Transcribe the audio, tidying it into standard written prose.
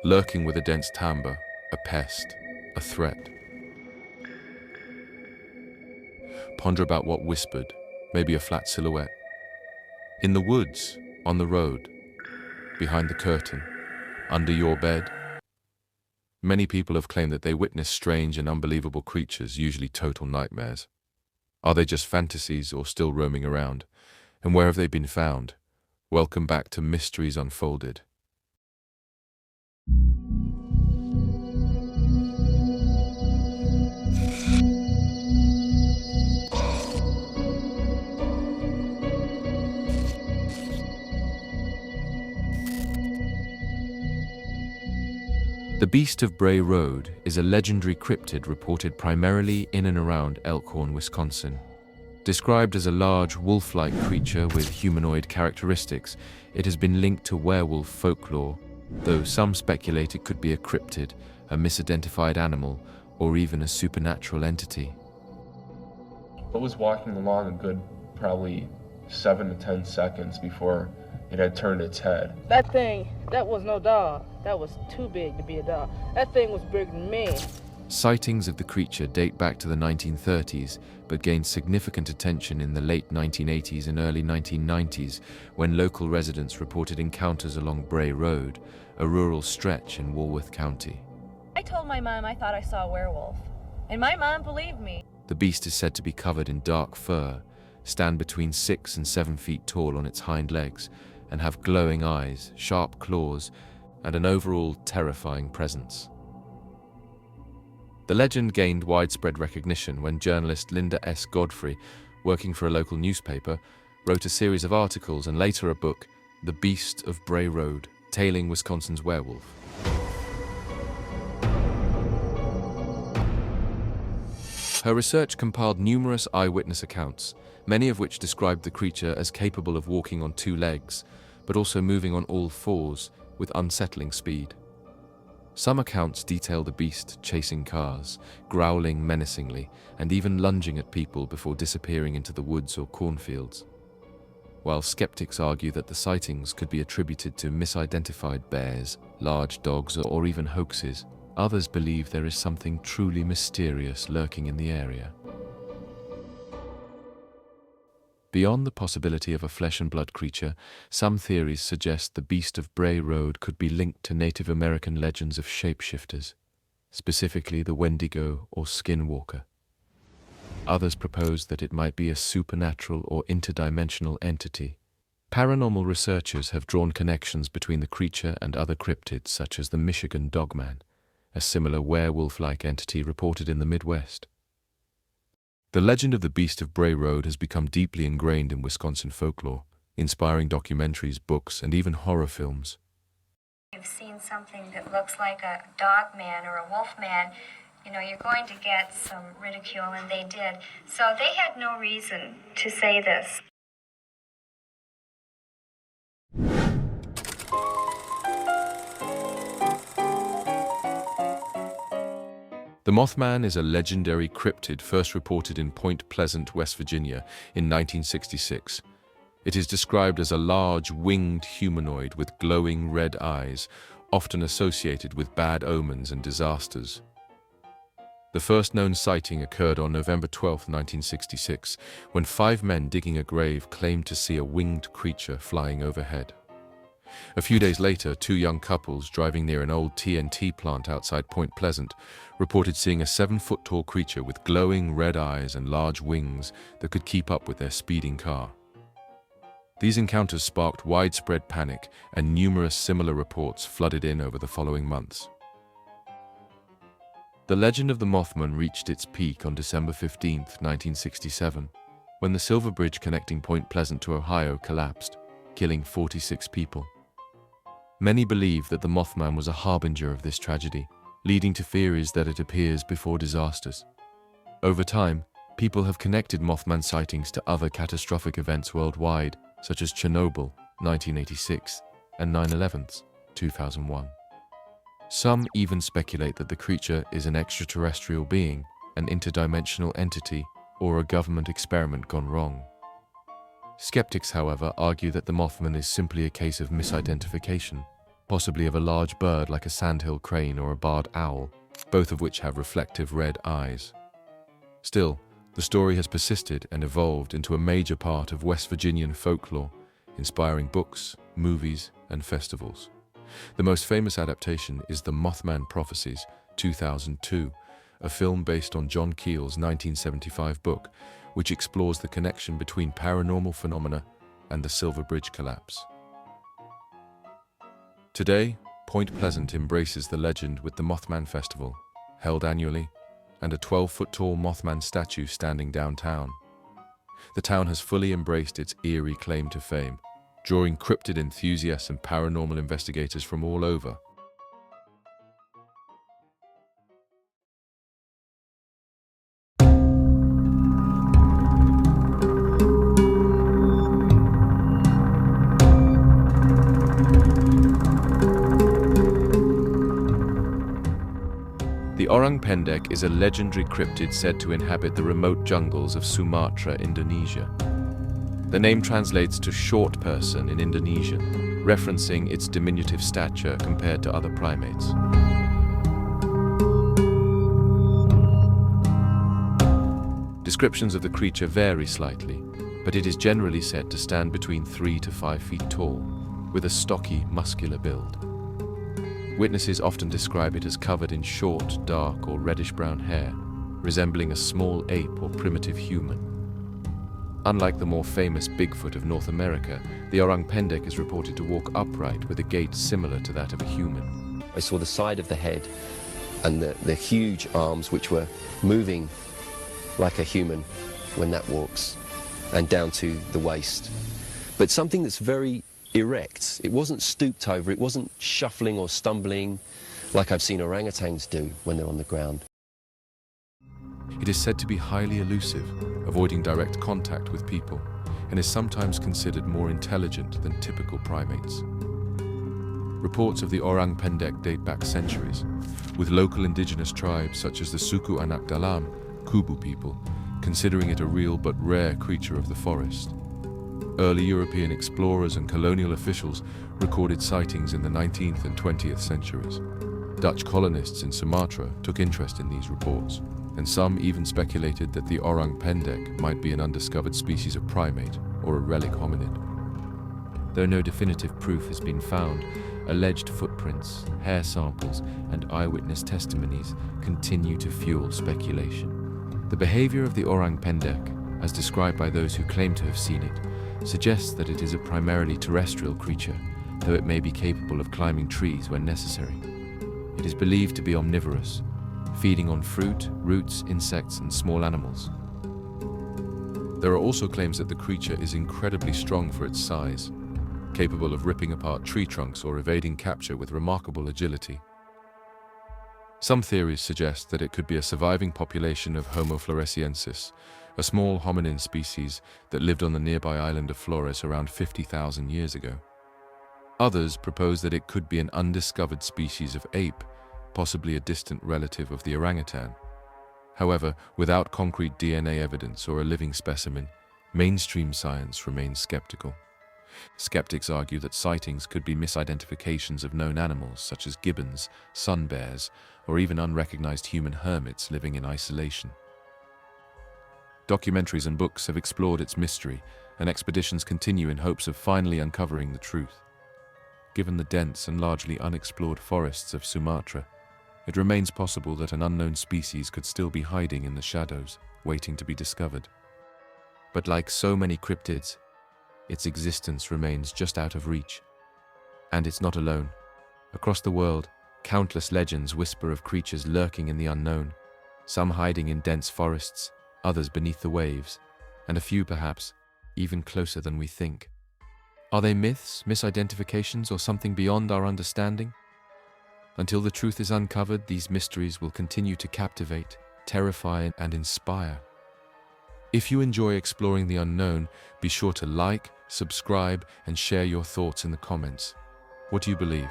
lurking with a dense timbre, a pest, a threat. Ponder about what whispered, maybe a flat silhouette. In the woods, on the road, behind the curtain, under your bed. Many people have claimed that they witnessed strange and unbelievable creatures, usually total nightmares. Are they just fantasies or still roaming around? And where have they been found? Welcome back to Mysteries Unfolded. The Beast of Bray Road is a legendary cryptid reported primarily in and around Elkhorn, Wisconsin. Described as a large wolf-like creature with humanoid characteristics, it has been linked to werewolf folklore, though some speculate it could be a cryptid, a misidentified animal, or even a supernatural entity. I was walking along a good probably 7 to 10 seconds before it had turned its head. That thing, that was no dog. That was too big to be a dog. That thing was bigger than me. Sightings of the creature date back to the 1930s, but gained significant attention in the late 1980s and early 1990s when local residents reported encounters along Bray Road, a rural stretch in Walworth County. I told my mom I thought I saw a werewolf, and my mom believed me. The beast is said to be covered in dark fur, stand between 6 and 7 feet tall on its hind legs, and have glowing eyes, sharp claws, and an overall terrifying presence. The legend gained widespread recognition when journalist Linda S. Godfrey, working for a local newspaper, wrote a series of articles and later a book, The Beast of Bray Road, Tailing Wisconsin's Werewolf. Her research compiled numerous eyewitness accounts, many of which described the creature as capable of walking on 2 legs, but also moving on all 4s with unsettling speed. Some accounts detail the beast chasing cars, growling menacingly, and even lunging at people before disappearing into the woods or cornfields. While skeptics argue that the sightings could be attributed to misidentified bears, large dogs, or even hoaxes, others believe there is something truly mysterious lurking in the area. Beyond the possibility of a flesh and blood creature, some theories suggest the Beast of Bray Road could be linked to Native American legends of shapeshifters, specifically the Wendigo or Skinwalker. Others propose that it might be a supernatural or interdimensional entity. Paranormal researchers have drawn connections between the creature and other cryptids such as the Michigan Dogman, a similar werewolf-like entity reported in the Midwest. The legend of the Beast of Bray Road has become deeply ingrained in Wisconsin folklore, inspiring documentaries, books, and even horror films. You've seen something that looks like a dog man or a wolf man, you're going to get some ridicule, and they did. So they had no reason to say this. The Moth Man is a legendary cryptid first reported in Point Pleasant, West Virginia in 1966. It is described as a large winged humanoid with glowing red eyes, often associated with bad omens and disasters. The first known sighting occurred on November 12, 1966, when 5 men digging a grave claimed to see a winged creature flying overhead. A few days later, 2 young couples driving near an old TNT plant outside Point Pleasant reported seeing a 7-foot-tall creature with glowing red eyes and large wings that could keep up with their speeding car. These encounters sparked widespread panic, and numerous similar reports flooded in over the following months. The legend of the Mothman reached its peak on December 15, 1967, when the Silver Bridge connecting Point Pleasant to Ohio collapsed, killing 46 people. Many believe that the Mothman was a harbinger of this tragedy, leading to theories that it appears before disasters. Over time, people have connected Mothman sightings to other catastrophic events worldwide, such as Chernobyl, 1986, and 9/11, 2001. Some even speculate that the creature is an extraterrestrial being, an interdimensional entity, or a government experiment gone wrong. Skeptics, however, argue that the Mothman is simply a case of misidentification, possibly of a large bird like a sandhill crane or a barred owl, both of which have reflective red eyes. Still, the story has persisted and evolved into a major part of West Virginian folklore, inspiring books, movies, and festivals. The most famous adaptation is The Moth Man Prophecies, 2002, a film based on John Keel's 1975 book, which explores the connection between paranormal phenomena and the Silver Bridge collapse. Today, Point Pleasant embraces the legend with the Mothman Festival, held annually, and a 12-foot-tall Mothman statue standing downtown. The town has fully embraced its eerie claim to fame, drawing cryptid enthusiasts and paranormal investigators from all over. The orang pendek is a legendary cryptid said to inhabit the remote jungles of Sumatra, Indonesia. The name translates to short person in Indonesian, referencing its diminutive stature compared to other primates. Descriptions of the creature vary slightly, but it is generally said to stand between 3 to 5 feet tall, with a stocky, muscular build. Witnesses often describe it as covered in short, dark, or reddish-brown hair, resembling a small ape or primitive human. Unlike the more famous Bigfoot of North America, the orang pendek is reported to walk upright with a gait similar to that of a human. I saw the side of the head and the huge arms which were moving like a human when that walks, and down to the waist. But something that's very erect. It wasn't stooped over, it wasn't shuffling or stumbling like I've seen orangutans do when they're on the ground. It is said to be highly elusive, avoiding direct contact with people, and is sometimes considered more intelligent than typical primates. Reports of the orang pendek date back centuries, with local indigenous tribes such as the Suku Anak Dalam, Kubu people, considering it a real but rare creature of the forest. Early European explorers and colonial officials recorded sightings in the 19th and 20th centuries. Dutch colonists in Sumatra took interest in these reports, and some even speculated that the orang pendek might be an undiscovered species of primate or a relic hominid. Though no definitive proof has been found, alleged footprints, hair samples, and eyewitness testimonies continue to fuel speculation. The behavior of the orang pendek, as described by those who claim to have seen it, suggests that it is a primarily terrestrial creature, though it may be capable of climbing trees when necessary. It is believed to be omnivorous, feeding on fruit, roots, insects, and small animals. There are also claims that the creature is incredibly strong for its size, capable of ripping apart tree trunks or evading capture with remarkable agility. Some theories suggest that it could be a surviving population of Homo floresiensis, a small hominin species that lived on the nearby island of Flores around 50,000 years ago. Others propose that it could be an undiscovered species of ape, possibly a distant relative of the orangutan. However, without concrete DNA evidence or a living specimen, mainstream science remains skeptical. Skeptics argue that sightings could be misidentifications of known animals such as gibbons, sun bears, or even unrecognized human hermits living in isolation. Documentaries and books have explored its mystery, and expeditions continue in hopes of finally uncovering the truth. Given the dense and largely unexplored forests of Sumatra, it remains possible that an unknown species could still be hiding in the shadows, waiting to be discovered. But like so many cryptids, its existence remains just out of reach. And it's not alone. Across the world, countless legends whisper of creatures lurking in the unknown, some hiding in dense forests, others beneath the waves, and a few perhaps even closer than we think. Are they myths, misidentifications, or something beyond our understanding? Until the truth is uncovered, these mysteries will continue to captivate, terrify, and inspire. If you enjoy exploring the unknown, be sure to like, subscribe, and share your thoughts in the comments. What do you believe?